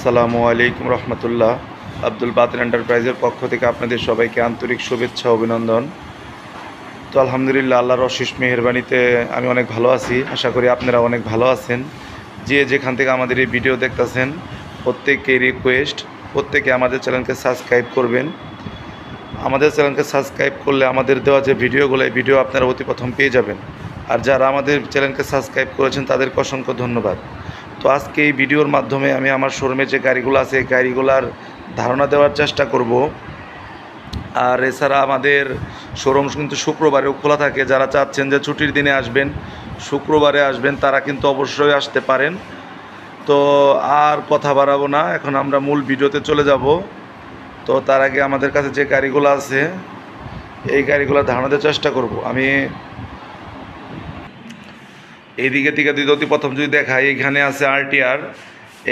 আসসালামু আলাইকুম রহমতুল্লাহ। আব্দুল বাতেন এন্টারপ্রাইজের পক্ষ থেকে আপনাদের সবাইকে আন্তরিক শুভেচ্ছা অভিনন্দন। তো আলহামদুলিল্লাহ, আল্লাহর অশেষ মেহেরবানিতে আমি অনেক ভালো আছি। আশা করি আপনারা অনেক ভালো আছেন। যে যেখান থেকে আমাদের এই ভিডিও দেখতেছেন প্রত্যেককে রিকোয়েস্ট, প্রত্যেকে আমাদের চ্যানেলকে সাবস্ক্রাইব করবেন। আমাদের চ্যানেলকে সাবস্ক্রাইব করলে আমাদের দেওয়া যে ভিডিওগুলো, এই ভিডিও আপনারা অতি প্রথম পেয়ে যাবেন। আর যারা আমাদের চ্যানেলকে সাবস্ক্রাইব করেছেন তাদেরকে অসংখ্য ধন্যবাদ। তো আজকে এই ভিডিওর মাধ্যমে আমি আমার শোরুমে যে গাড়িগুলো আছে এই গাড়িগুলার ধারণা দেওয়ার চেষ্টা করব। আর এছাড়া আমাদের শোরুম কিন্তু শুক্রবারেও খোলা থাকে। যারা চাচ্ছেন যে ছুটির দিনে আসবেন, শুক্রবারে আসবেন, তারা কিন্তু অবশ্যই আসতে পারেন। তো আর কথা বাড়াবো না, এখন আমরা মূল ভিডিওতে চলে যাব। তো তার আগে আমাদের কাছে যে গাড়িগুলো আছে এই গাড়িগুলো ধারণা দেওয়ার চেষ্টা করব। আমি এইদিকে থেকে অতি প্রথম যদি দেখাই, এইখানে আছে আরটিআর।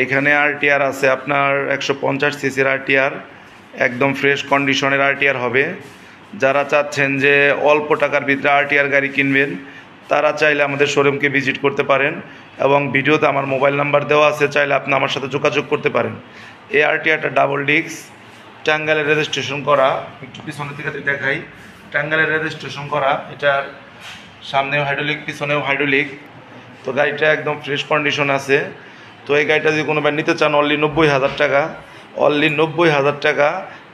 এইখানে আরটিআর আছে আপনার 150 সিসির আরটিআর, একদম ফ্রেশ কন্ডিশনের আরটিআর হবে। যারা চাচ্ছেন যে অল্প টাকার ভিতরে আরটিআর গাড়ি কিনবেন, তারা চাইলে আমাদের শোরুমকে ভিজিট করতে পারেন এবং ভিডিওতে আমার মোবাইল নাম্বার দেওয়া আছে, চাইলে আপনি আমার সাথে যোগাযোগ করতে পারেন। এই আরটিআরটা ডাবল ডিস্ক, টাঙ্গাইলের রেজিস্ট্রেশন করা। একটু পিছনের দিকে দেখাই, টাঙ্গাইলের রেজিস্ট্রেশন করা। এটার সামনেও হাইড্রোলিক, পিছনেও হাইড্রোলিক। তো গাড়িটা একদম ফ্রেশ কন্ডিশন আছে। তো এই গাড়িটা যদি কোনো নিতে চান, অনলি 90,000 টাকা, অনলি 90,000 টাকা।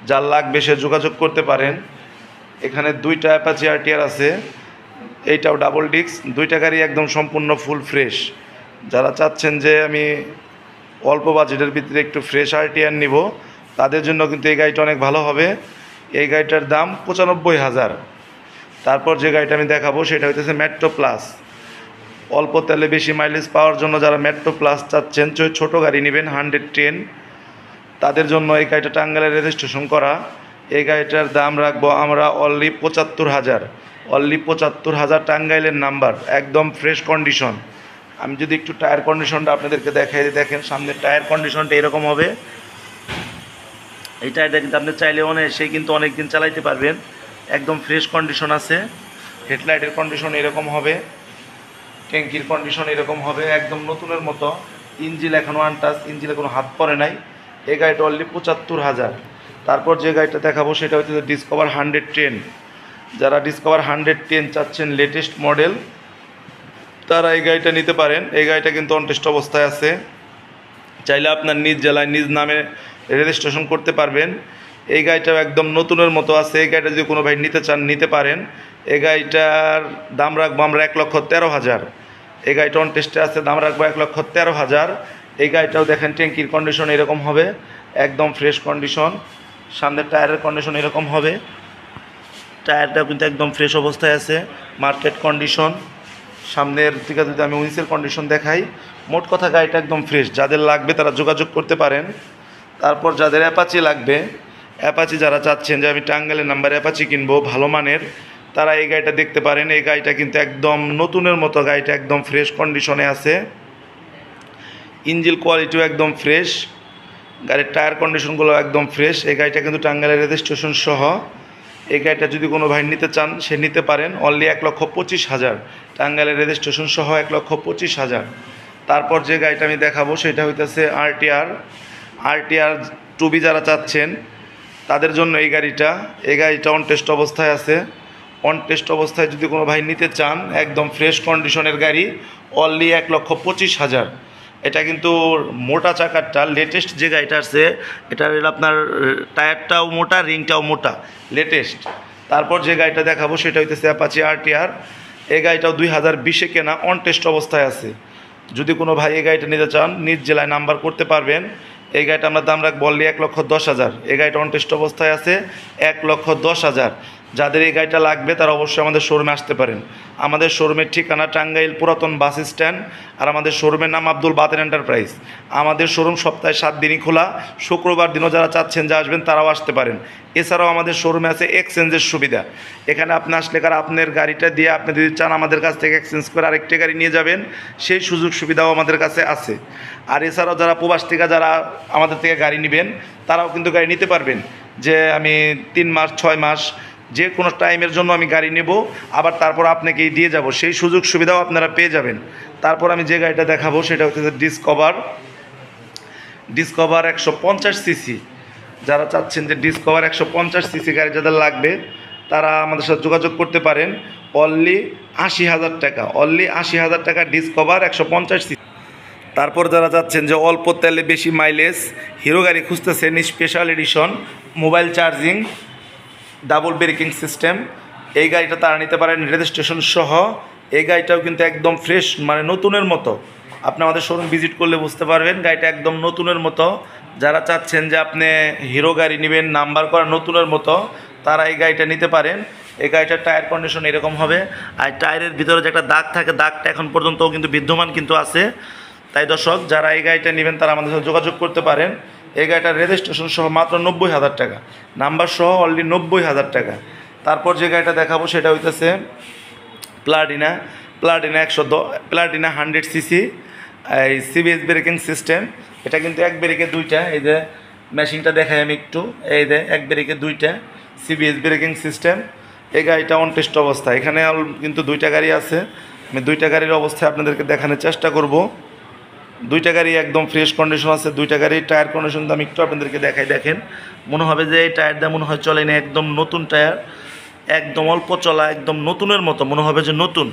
যার লাগবে সে যোগাযোগ করতে পারেন। এখানে দুইটা অ্যাপাচি আরটিআর আছে, এইটাও ডাবল ডিস্ক। দুইটা গাড়ি একদম সম্পূর্ণ ফুল ফ্রেশ। যারা চাচ্ছেন যে আমি অল্প বাজেটের ভিতরে একটু ফ্রেশ আরটিআর নিব, তাদের জন্য কিন্তু এই গাড়িটা অনেক ভালো হবে। এই গাড়িটার দাম 95,000। তারপর যে গাড়িটা আমি দেখাবো সেটা হইতেছে মেট্রো প্লাস। অল্প তেলে বেশি মাইলেজ পাওয়ার জন্য যারা মেট্রো প্লাস চাচ্ছেন, ছোটো গাড়ি নেবেন 110, তাদের জন্য এই গাড়িটা টাঙ্গাইলের রেজিস্ট্রেশন করা। এই গাড়িটার দাম রাখবো আমরা অনলি 75,000, অনলি 75,000 টাঙ্গাইলের নাম্বার, একদম ফ্রেশ কন্ডিশন। আমি যদি একটু টায়ার কন্ডিশনটা আপনাদেরকে দেখাই, দেখেন সামনের টায়ার কন্ডিশনটা এরকম হবে। এই টায়ারটা কিন্তু আপনি চাইলে সেই কিন্তু অনেক দিন চালাইতে পারবেন, একদম ফ্রেশ কন্ডিশন আছে। হেডলাইটের কন্ডিশন এরকম হবে, ট্যাঙ্কির কন্ডিশন এরকম হবে, একদম নতুনের মতো। ইঞ্জিল এখনও আনটাচ, ইঞ্জিলে কোনো হাত পড়ে নাই। এই গাড়িটা অনলি 75,000। তারপর যে গাড়িটা দেখাবো সেটা হচ্ছে ডিসকভার 110। যারা ডিসকভার 110 চাচ্ছেন লেটেস্ট মডেল, তারা এই গাড়িটা নিতে পারেন। এই গাড়িটা কিন্তু অনটেস্ট অবস্থায় আছে, চাইলে আপনার নিজ জেলায় নিজ নামে রেজিস্ট্রেশন করতে পারবেন। এই গাড়িটাও একদম নতুনের মতো আছে। এই গাড়িটা যদি কোনো ভাই নিতে চান নিতে পারেন। এই গাড়িটার দাম রাখবো আমরা 1,13,000। এই গাড়িটা অন টেস্টে আছে, দাম রাখবো 1,13,000। এই গাড়িটাও দেখেন ট্যাঙ্কির কন্ডিশন এরকম হবে, একদম ফ্রেশ কন্ডিশন। সামনের টায়ারের কন্ডিশন এরকম হবে, টায়ারটা কিন্তু একদম ফ্রেশ অবস্থায় আছে, মার্কেট কন্ডিশন। সামনের দিকে যদি আমি উইন্সের কন্ডিশন দেখাই, মোট কথা গাড়িটা একদম ফ্রেশ। যাদের লাগবে তারা যোগাযোগ করতে পারেন। তারপর যাদের অ্যাপাচি লাগবে, অ্যাপাচি যারা চাচ্ছেন যে আমি টাঙ্গাইলের নাম্বার অ্যাপাচি কিনবো ভালো মানের, তারা এই গাড়িটা দেখতে পারেন। এই গাড়িটা কিন্তু একদম নতুনের মতো, গাড়িটা একদম ফ্রেশ কন্ডিশনে আছে। ইঞ্জিন কোয়ালিটিও একদম ফ্রেশ, গাড়ির টায়ার কন্ডিশনগুলো একদম ফ্রেশ। এই গাড়িটা কিন্তু টাঙ্গাইলের রেজিস্ট্রেশন সহ। এই গাড়িটা যদি কোনো ভাই নিতে চান সে নিতে পারেন, অনলি 1,25,000, টাঙ্গাইলের রেজিস্ট্রেশন সহ 1,25,000। তারপর যে গাড়িটা আমি দেখাবো সেটা হইতেছে আরটিআর। আরটিআর 2B যারা চাচ্ছেন তাদের জন্য এই গাড়িটা অন টেস্ট অবস্থায় আছে। অন টেস্ট অবস্থায় যদি কোনো ভাই নিতে চান, একদম ফ্রেশ কন্ডিশনের গাড়ি, অনলি 1,25,000। এটা কিন্তু মোটা চাকারটা, লেটেস্ট যে গাড়িটা আছে এটার আপনার টায়ারটাও মোটা, রিংটাও মোটা, লেটেস্ট। তারপর যে গাড়িটা দেখাবো সেটা হইতেছে অ্যাপাচি আরটিআর। এই গাড়িটাও 2020-এ কেনা, অন টেস্ট অবস্থায় আছে। যদি কোনো ভাই এই গাড়িটা নিতে চান নিজ জেলায় নাম্বার করতে পারবেন। এই গাড়িটা আমরা দাম রাখবো অনলি 1,10,000। এই গাড়িটা অন টেস্ট অবস্থায় আছে, 1,10,000। যাদের এই গাড়িটা লাগবে তারা অবশ্যই আমাদের শোরুমে আসতে পারেন। আমাদের শোরুমের ঠিকানা টাঙ্গাইল পুরাতন বাস স্ট্যান্ড, আর আমাদের শোরুমের নাম আব্দুল বাতেন এন্টারপ্রাইজ। আমাদের শোরুম সপ্তাহে 7 দিনই খোলা, শুক্রবার দিনও যারা চাচ্ছেন যে আসবেন তারাও আসতে পারেন। এছাড়াও আমাদের শোরুমে আছে এক্সচেঞ্জের সুবিধা। এখানে আপনি আসলে আপনার গাড়িটা দিয়ে আপনি যদি চান আমাদের কাছ থেকে এক্সচেঞ্জ করে আরেকটি গাড়ি নিয়ে যাবেন, সেই সুযোগ সুবিধাও আমাদের কাছে আছে। আর এছাড়াও যারা প্রবাস থেকে যারা আমাদের থেকে গাড়ি নেবেন, তারাও কিন্তু গাড়ি নিতে পারবেন। যে আমি 3 মাস 6 মাস যে কোনো টাইমের জন্য আমি গাড়ি নেব, আবার তারপর আপনাকেই দিয়ে যাব, সেই সুযোগ সুবিধাও আপনারা পেয়ে যাবেন। তারপর আমি যে গাড়িটা দেখাবো সেটা হচ্ছে ডিসকভার। Discover 150 CC. যারা চাচ্ছেন যে ডিসকভার 150 সিসি গাড়ি যাদের লাগবে তারা আমাদের সাথে যোগাযোগ করতে পারেন। অনলি 80,000 টাকা, অনলি 80,000 টাকা ডিসকভার 150 সিসি। তারপর যারা চাচ্ছেন যে অল্প তেলে বেশি মাইলেজ হিরো গাড়ি খুঁজতেছেন, special edition, mobile charging, double braking system, এই গাড়িটা তারা নিতে পারেন রেজিস্ট্রেশন সহ। এই গাড়িটাও কিন্তু একদম ফ্রেশ, মানে নতুনের মতো। আপনি আমাদের শোরুম ভিজিট করলে বুঝতে পারবেন গাড়িটা একদম নতুনের মতো। যারা চাচ্ছেন যে আপনি হিরো গাড়ি নেবেন নাম্বার করা নতুনের মতো, তারা এই গাড়িটা নিতে পারেন। এই গাড়িটার টায়ার কন্ডিশন এরকম হবে। আর টায়ারের ভিতরে যে একটা দাগ থাকে, দাগটা এখন পর্যন্তও কিন্তু বিদ্যমান কিন্তু আছে। তাই দর্শক, যারা এই গাড়িটা নেবেন তারা আমাদের সাথে যোগাযোগ করতে পারেন। এই গাড়িটার রেজিস্ট্রেশন সহ মাত্র 90,000 টাকা, নাম্বার সহ অলরেডি 90,000 টাকা। তারপর যে গাড়িটা দেখাবো সেটা হইতেছে প্লাটিনা 100 এই সিবিএস ব্রেকিং সিস্টেম। এটা কিন্তু এক ব্রেকে দুইটা, এই যে মেশিনটা দেখাই আমি একটু, এই যে এক ব্রেকে দুইটা সিবিএস ব্রেকিং সিস্টেম। এই গাড়িটা অন টেস্ট অবস্থা। এখানে কিন্তু দুইটা গাড়ি আছে, আমি দুইটা গাড়ির অবস্থায় আপনাদেরকে দেখানোর চেষ্টা করব। দুইটা গাড়ি একদম ফ্রেশ কন্ডিশন আছে। দুইটা গাড়ির টায়ার কন্ডিশন আমি একটু আপনাদেরকে দেখাই। দেখেন, মনে হবে যে এই টায়ারটা মনে হয় চলে না, একদম নতুন টায়ার, একদম অল্প চলা, একদম নতুনের মতো, মনে হবে যে নতুন।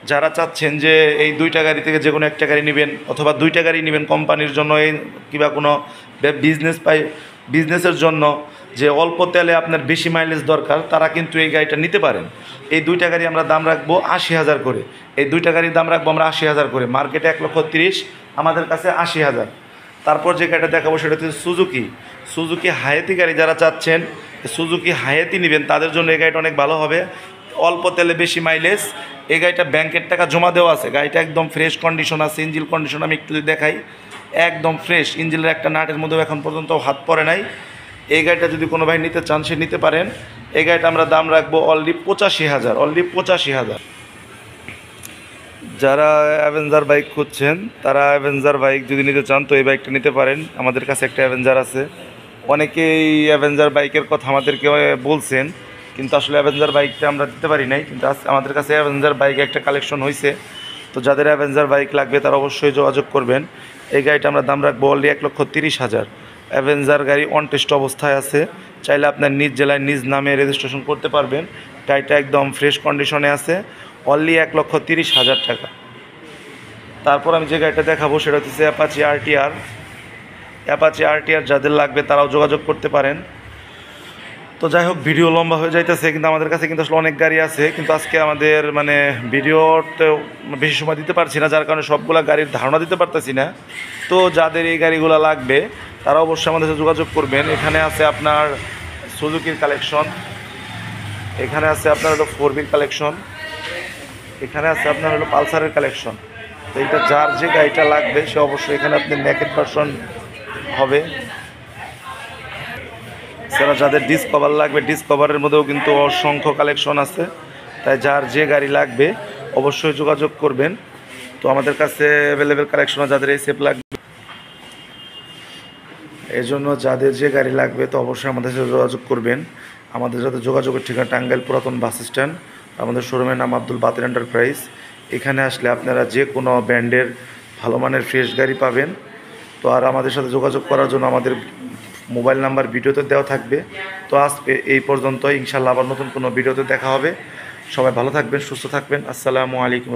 যারা চাচ্ছেন যে এই দুইটা গাড়ি থেকে যে কোনো একটা গাড়ি নেবেন অথবা দুইটা গাড়ি নেবেন কোম্পানির জন্য, এই কিংবা কোনো বিজনেসের জন্য, যে অল্প তেলে আপনার বেশি মাইলেজ দরকার, তারা কিন্তু এই গাড়িটা নিতে পারেন। এই দুইটা গাড়ি আমরা দাম রাখবো 80,000 করে। এই দুইটা গাড়ির দাম রাখবো আমরা 80,000 করে। মার্কেটে 1,30,000, আমাদের কাছে 80,000। তারপর যে গাড়িটা দেখাবো সেটা হচ্ছে সুজুকি হায়াতি গাড়ি। যারা চাচ্ছেন সুজুকি হায়াতি নেবেন তাদের জন্য এই গাড়িটা অনেক ভালো হবে। অল্প তেলে বেশি মাইলেজ। এই গাড়িটা ব্যাংকের টাকা জমা দেওয়া আছে। গাড়িটা একদম ফ্রেশ কন্ডিশন আছে। ইঞ্জিন কন্ডিশন আমি একটু দেখাই, একদম ফ্রেশ। ইঞ্জিনের একটা নাটের মধ্যেও এখন পর্যন্ত হাত পড়ে নাই। এই গাড়িটা যদি কোনো ভাই নিতে চান সে নিতে পারেন। এই গাড়িটা আমরা দাম রাখবো অলরেডি 85,000, অলরেডি 85,000। যারা অ্যাভেঞ্জার বাইক খুঁজছেন তারা অ্যাভেঞ্জার বাইক যদি নিতে চান তো এই বাইকটা নিতে পারেন। আমাদের কাছে একটা অ্যাভেঞ্জার আছে। অনেকেই অ্যাভেঞ্জার বাইকের কথা আমাদেরকে বলছেন, কিন্তু আসলে অ্যাভেঞ্জার বাইকটা আমরা দিতে পারি নাই। কিন্তু আমাদের কাছে অ্যাভেঞ্জার বাইক একটা কালেকশন হয়েছে। তো যাদের অ্যাভেঞ্জার বাইক লাগবে তারা অবশ্যই যোগাযোগ করবেন। এই গাড়িটা আমরা দাম রাখবো অলরেডি 1,30,000। অ্যাভেঞ্জার গাড়ি অন টেস্ট অবস্থায় আছে। চাইলে আপনার নিজ জেলায় নিজ নামে রেজিস্ট্রেশন করতে পারবেন। গাড়িটা একদম ফ্রেশ কন্ডিশনে আছে, অনলি 1,30,000 টাকা। তারপর আমি যে গাড়িটা দেখাবো সেটা হচ্ছে অ্যাপাচি আরটিআর। যাদের লাগবে তারাও যোগাযোগ করতে পারেন। তো যাই হোক, ভিডিও লম্বা হয়ে যাইতেছে, কিন্তু আমাদের কাছে কিন্তু আসলে অনেক গাড়ি আছে। কিন্তু আজকে আমাদের মানে ভিডিওতে বেশি সময় দিতে পারছি না, যার কারণে সবগুলা গাড়ির ধারণা দিতে পারতেছি না। তো যাদের এই গাড়িগুলো লাগবে তারা অবশ্যই আমাদের সাথে যোগাযোগ করবেন। এখানে আছে আপনার সুজুকির কালেকশন, এখানে আছে আপনার হলো 4B কালেকশন, এখানে আছে আপনার হলো পালসারের কালেকশন। তো এইটা যার যে গাড়িটা লাগবে সে অবশ্যই এখানে আপনি নেকেড ভার্সন হবে। এছাড়া যাদের ডিসকভার লাগবে, ডিসকভারের মধ্যেও কিন্তু অসংখ্য কালেকশন আছে। তাই যার যে গাড়ি লাগবে অবশ্যই যোগাযোগ করবেন। তো আমাদের কাছে অ্যাভেলেবেল কালেকশন, যাদের এই সেপ লাগবে, এই জন্য যাদের যে গাড়ি লাগবে তো অবশ্যই আমাদের সাথে যোগাযোগ করবেন। আমাদের সাথে যোগাযোগের ঠিকানা টাঙ্গাইল পুরাতন বাস স্ট্যান্ড। আমাদের শোরুমের নাম আব্দুল বাতির এন্টারপ্রাইজ। এখানে আসলে আপনারা যে কোনো ব্র্যান্ডের ভালো মানের ফ্রেশ গাড়ি পাবেন। তো আর আমাদের সাথে যোগাযোগ করার জন্য আমাদের মোবাইল নাম্বার ভিডিওতে দেওয়া থাকবে। তো আজ এই পর্যন্ত, ইনশাল্লাহ আবার নতুন কোনো ভিডিওতে দেখা হবে। সবাই ভালো থাকবেন, সুস্থ থাকবেন। আসসালামু আলাইকুম।